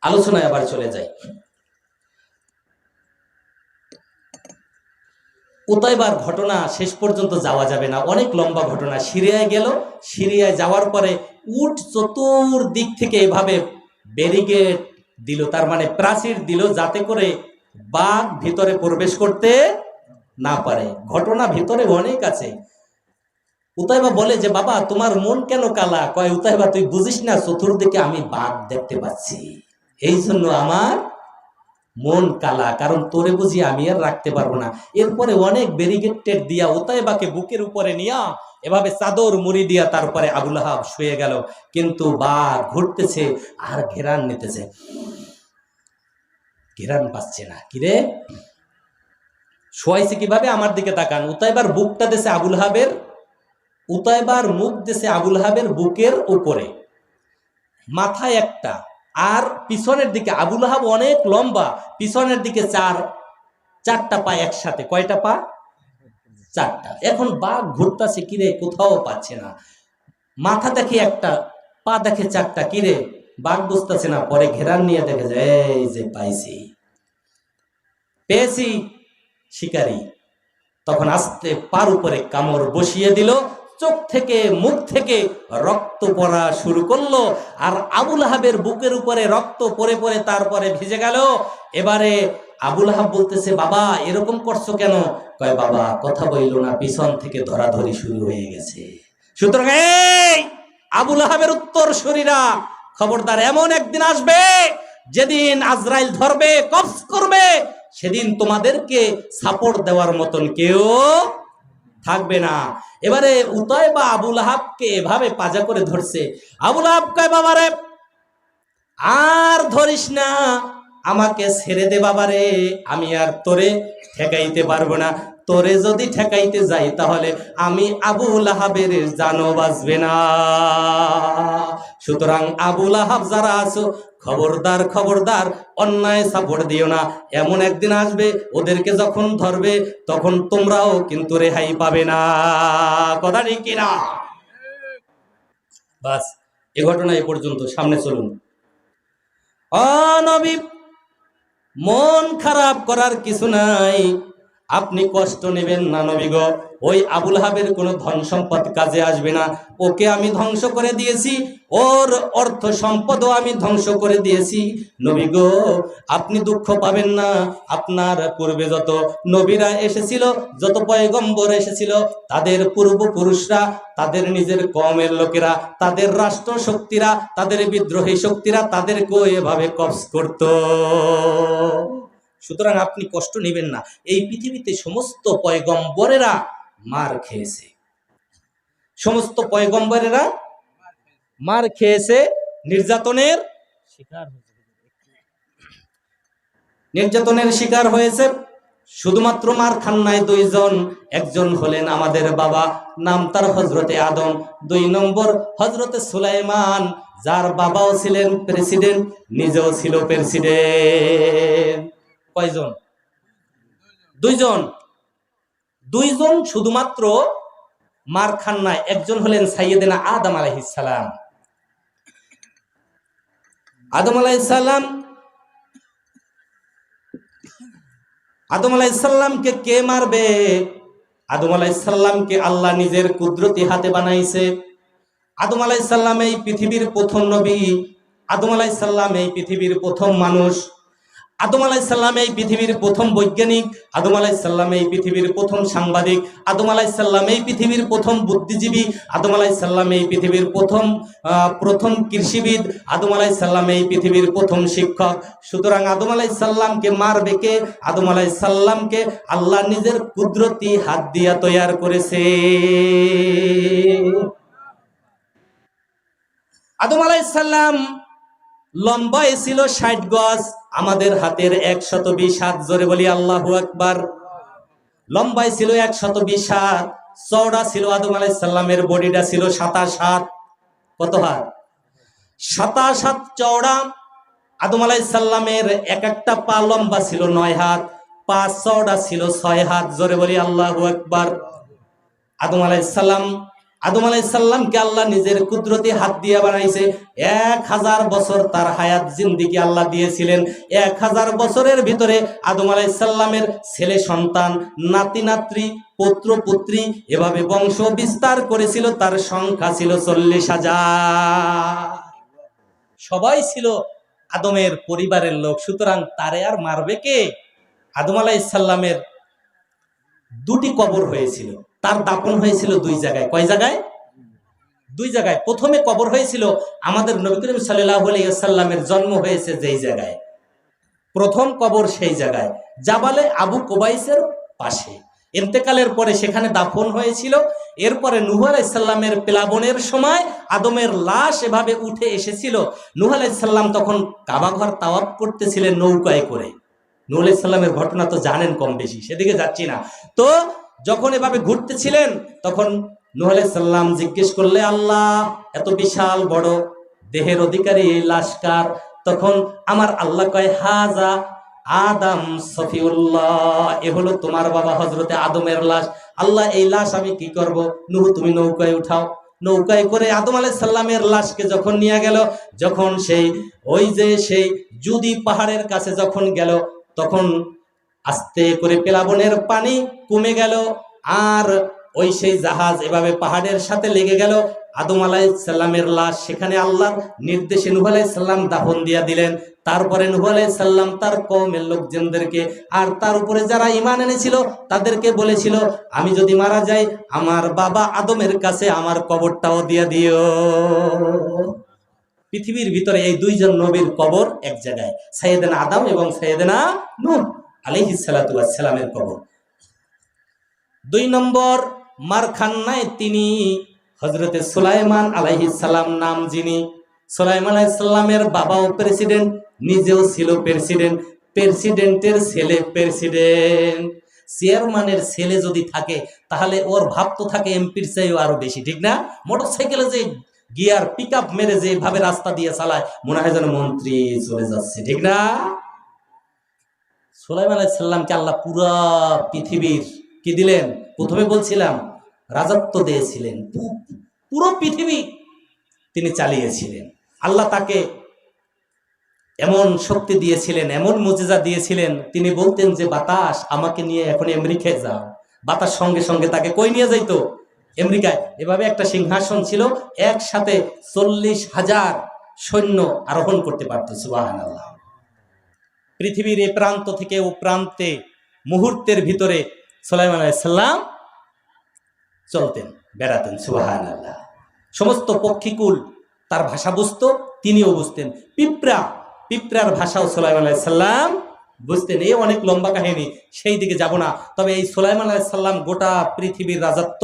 আলোচনায় আবার চলে যাই। উতাইবার ঘটনা শেষ পর্যন্ত যাওয়া যাবে না, অনেক লম্বা ঘটনা। সিরিয়ায় গেল, সিরিয়ায় যাওয়ার পরে উট চতুর্দিক থেকে এভাবে ব্যারিকেড দিল, তার মানে প্রাচীর দিল, যাতে করে বাঘ ভিতরে প্রবেশ করতে না পারে। ঘটনা ভিতরে অনেক আছে। উতাইবা বলে যে বাবা তোমার মন কেন কালা? কয় উতাইবা তুই বুঝিস না, চতুর্দিকে আমি বাঘ দেখতে পাচ্ছি, এই জন্য আমার মন কালা, কারণ তোরে বুঝি আমি আর রাখতে পারবো না। এরপরে অনেক ব্যারিকেড দিয়া উতাইবাকে বুকের উপরে নিয়া এভাবে চাদর মুড়ি দিয়া তারপরে আবুল আহাব শুয়ে গেল। কিন্তু বাঘ ঘুরতেছে আর ঘেরান নিতেছে, ঘেরান পাচ্ছে না। কিরে শোয়াইছে কিভাবে? আমার দিকে তাকান। উতাইবার বুকটা দেশে আবুল আহাবের, উতাইবার মুখ দেশে আবুল আহাবের বুকের উপরে, মাথায় একটা, আর পিছনের দিকে আবুল আহাব অনেক লম্বা, পিছনের দিকে চারটা পা একসাথে। কয়টা পা? চারটা। এখন বাঘ ঘুরতেছে, কিরে কোথাও পাচ্ছে না। মাথা দেখে একটা, পা দেখে চারটা, কিরে বাঘ বুঝতেছে না। পরে ঘেরান নিয়ে দেখে যে এই যে পাইছি, পেয়েছি শিকারি। তখন আস্তে পার উপরে কামড় বসিয়ে দিল, চোখ থেকে মুখ থেকে রক্ত পড়া শুরু করলো। আর আবুল আহাবের বুকের উপরে রক্ত পরে পরে তারপরে ভিজে গেল। এবারে আবুল আহাব বলতেছে বাবা এরকম করছো কেন? কয় বাবা কথা বইল না, পিছন থেকে ধরাধরি শুরু হয়ে গেছে। সুতরাং এই আবুল আহাবের উত্তর শরীরা, খবরদার, এমন একদিন আসবে যেদিন আজরাইল ধরবে, কবজ করবে, সেদিন তোমাদেরকে সাপোর্ট দেওয়ার মতন কেউ থাকবে না। এবারে উতাইবা আবুল আহাবকে এভাবে পাজা করে ধরছে। আবুল আহাব কয় বাবারে আর ধরিস না, আমাকে ছেড়ে দে বাবারে, আমি আর তোরে ঠেকাইতে পারবো না। তোরে যদি ঠেকাইতে যাই তাহলে আমি আবুল আহাবের জানও বাঁচবে না। সুতরাং আবুল আহাব যারা আছো, খবরদার খবরদার অন্যায় সাপোর্ট দিও না। এমন একদিন আসবে ওদেরকে যখন ধরবে তখন তোমরাও কিন্তু রেহাই পাবে না। কথা ঠিক কিনা? বাস, এ ঘটনা এ পর্যন্ত। সামনে চলুন। নবী, মন খারাপ করার কিছু নাই, আপনি কষ্ট নেবেন না নবী গো। ওই আবুল আহাবের কোনো ধন সম্পদ কাজে আসবে না, ওকে আমি ধ্বংস করে দিয়েছি, ওর অর্থ সম্পদও আমি ধ্বংস করে দিয়েছি। নবী গো আপনি দুঃখ পাবেন না। আপনার পূর্বে যত নবীরা এসেছিল, যত পয়গম্বর এসেছিল, তাদের পূর্বপুরুষরা, তাদের নিজের কওমের লোকেরা, তাদের রাষ্ট্র শক্তিরা, তাদের বিদ্রোহী শক্তিরা তাদেরকেও এভাবে কবজ করত। সুতরাং আপনি কষ্ট নেবেন না। এই পৃথিবীতে সমস্ত পয়গম্বরেরা মার খেয়েছে, সমস্ত পয়গম্বরেরা মার খেয়েছে, নির্যাতনের শিকার হয়েছে। শুধুমাত্র মার খান নাই দুইজন, একজন হলেন আমাদের বাবা, নাম তার হযরতে আদম, 2 নম্বর হযরতে সুলাইমান, যার বাবাও ছিলেন প্রেসিডেন্ট, নিজেও ছিল প্রেসিডেন্ট। কয়জন? 2 জন শুধুমাত্র মার খান নাই। একজন হলেন সাইয়েদেনা আদম আলাইহিস সালাম। আদম আলাইহিস সালামকে কে মারবে? আদম আলাইহিস সালামকে আল্লাহ নিজের কুদরতি হাতে বানাইছে। আদম আলাইহিস সালাম এই পৃথিবীর প্রথম নবী, আদম আলাইহিস সালাম এই পৃথিবীর প্রথম মানুষ, আদম আলাইহিস সালাম এই পৃথিবীর প্রথম বৈজ্ঞানিক, আদম আলাইহিস সালাম এই পৃথিবীর প্রথম সাংবাদিক, আদম আলাইহিস সালাম এই পৃথিবীর প্রথম বুদ্ধিজীবী, আদম আলাইহিস সালাম এই পৃথিবীর প্রথম কৃষিবিদ, আদম আলাইহিস সালাম এই পৃথিবীর প্রথম শিক্ষক। সুতরাং আদম আলাইহিস সালামকে মারবে কে? আদম আলাইহিস সালামকে আল্লাহ নিজের কুদরতি হাত দিয়া তৈয়ার করেছে। আদম আলাইহিস সালাম লম্বায় ছিল 60 গজ, আমাদের হাতের 120 হাত। জোরে বলি আল্লাহু আকবার। লম্বায় ছিল 120 হাত, চওড়া ছিল আদম আলাইহিস সালামের বডিটা ছিল 27 হাত। কত হাত? 27 হাত চওড়া। আদম আলাইহিস সালামের এক একটা পা লম্বা ছিল 9 হাত, পা চওড়া ছিল 6 হাত। জোরে বলি আল্লাহু আকবার। আদম আলাইহিস সালাম আদম আলাইহিস সালামকে আল্লাহ নিজের কুদরতি হাত দিয়ে বানাইছে। 1000 বছর তার হায়াত জিন্দেগি আল্লাহ দিয়েছিলেন। 1000 বছরের ভিতরে আদম আলাইহিস সালামের ছেলে সন্তান, নাতি নাতনি, পুত্র পুত্রী এভাবে বংশ বিস্তার করেছিল। তার সংখ্যা ছিল 40,000। সবাই ছিল আদমের পরিবারের লোক, সুতরাং তারে আর মারবে কে? আদম আলাইহিস সালামের 2টি কবর হয়েছিল, তার দাফন হয়েছিল 2 জায়গায়। কয় জায়গায়? 2 জায়গায়। প্রথমে কবর হয়েছিল আমাদের নবী করিম সাল্লাল্লাহু আলাইহি ওয়াসাল্লামের জন্ম হয়েছে যেই জায়গায়, প্রথম কবর সেই জায়গায় জাবালে আবু কুবাইসের পাশে। ইন্তেকালের পরে সেখানে দাফন হয়েছিল। এরপরে নূহ আলাইহিস সালামের প্লাবনের সময় আদমের লাশ এভাবে উঠে এসেছিল। নূহ আলাইহিস সালাম তখন কাবা ঘর তাওয়াফ করতেছিলেন নৌকায় করে। নূহ আলাইহিস সালামের ঘটনা তো জানেন কম বেশি, সেদিকে যাচ্ছি না। তো যখন এভাবে ঘুরতেছিলেন তখন নূহ আলাইহিস সালাম জিজ্ঞেস করলে, আল্লাহ এত বিশাল বড় দেহের অধিকারী এই লাশ কার? তখন আমার আল্লাহ কয়, হাজা আদম সফিউল্লাহ, এ হলো তোমার বাবা হযরতে আদমের লাশ। আল্লাহ এই লাশ আমি কি করব? নূহ তুমি নৌকায় উঠাও। নৌকায় করে আদম আলাইহিস সালামের লাশকে যখন নিয়ে গেল, যখন সেই জুদি পাহাড়ের কাছে যখন গেল, তখন আস্তে করে প্লাবনের পানি কমে গেল, আর সেই জাহাজ এভাবে পাহাড়ের সাথে লেগে গেল। আদম আলাইহিস সালামের লাশ সেখানে আল্লাহর নির্দেশে নূহ আলাইহিস সালাম দাফন দিয়া দিলেন। তারপরে নূহ আলাইহিস সালাম তার কওমের লোকজনদেরকে আর তার উপরে যারা ঈমান এনেছিল তাদেরকে বলেছিল, আমি যদি মারা যাই আমার বাবা আদমের কাছে আমার কবরটাও দিয়া দিও। পৃথিবীর ভিতরে এই 2 জন নবীর কবর এক জায়গায়, সাইয়েদনা আদম এবং সাইয়েদনা নূহ আলাইহিস সালাতু ওয়াস সালামের কবর। 2 নম্বর মারখান্নায় তিনি হযরতে সুলাইমান আলাইহিস সালাম নাম, যিনি সুলাইমান আলাইহিস সালামের বাবাও প্রেসিডেন্ট, নিজেও ছিল প্রেসিডেন্ট, প্রেসিডেন্টের ছেলে প্রেসিডেন্ট। চেয়ারম্যানের ছেলে যদি থাকে তাহলে ওর ভাব তো থাকে এমপির চেয়েও আরো বেশি, ঠিক না? মোটরসাইকেলে যে গিয়ার পিকআপ মেরে যেভাবে রাস্তা দিয়ে চালায় মনে হয় যেন মন্ত্রী চলে যাচ্ছে, ঠিক না? সুলাইমান আলাইহিস সালামকে আল্লাহ পুরা পৃথিবীর কি দিলেন? প্রথমে বলছিলাম রাজত্ব দিয়েছিলেন, পুরো পৃথিবী তিনি চালিয়েছিলেন। আল্লাহ তাকে এমন শক্তি দিয়েছিলেন, এমন মুজিজা দিয়েছিলেন, তিনি বলতেন যে বাতাস আমাকে নিয়ে এখন আমেরিকায় যাও, বাতাস সঙ্গে সঙ্গে তাকে কই নিয়ে যাইতো? আমেরিকায়। এভাবে একটা সিংহাসন ছিল, একসাথে 40,000 সৈন্য আরোহণ করতে পারত। সুবহানাল্লাহ। পৃথিবীর এ প্রান্ত থেকে ও প্রান্তে মুহূর্তের ভিতরে সুলাইমান আলাইহিস সালাম চলতেন, বেড়াতেন। সুবহানাল্লাহ। সমস্ত পক্ষীকুল তার ভাষা বুঝতো, তিনিও বুঝতেন। পিঁপড়ার ভাষাও সুলাইমান আলাইহিস সালাম বুঝতেন। এই অনেক লম্বা কাহিনী, সেই দিকে যাব না। তবে এই সুলাইমান আলাইহিস সালাম গোটা পৃথিবীর রাজত্ব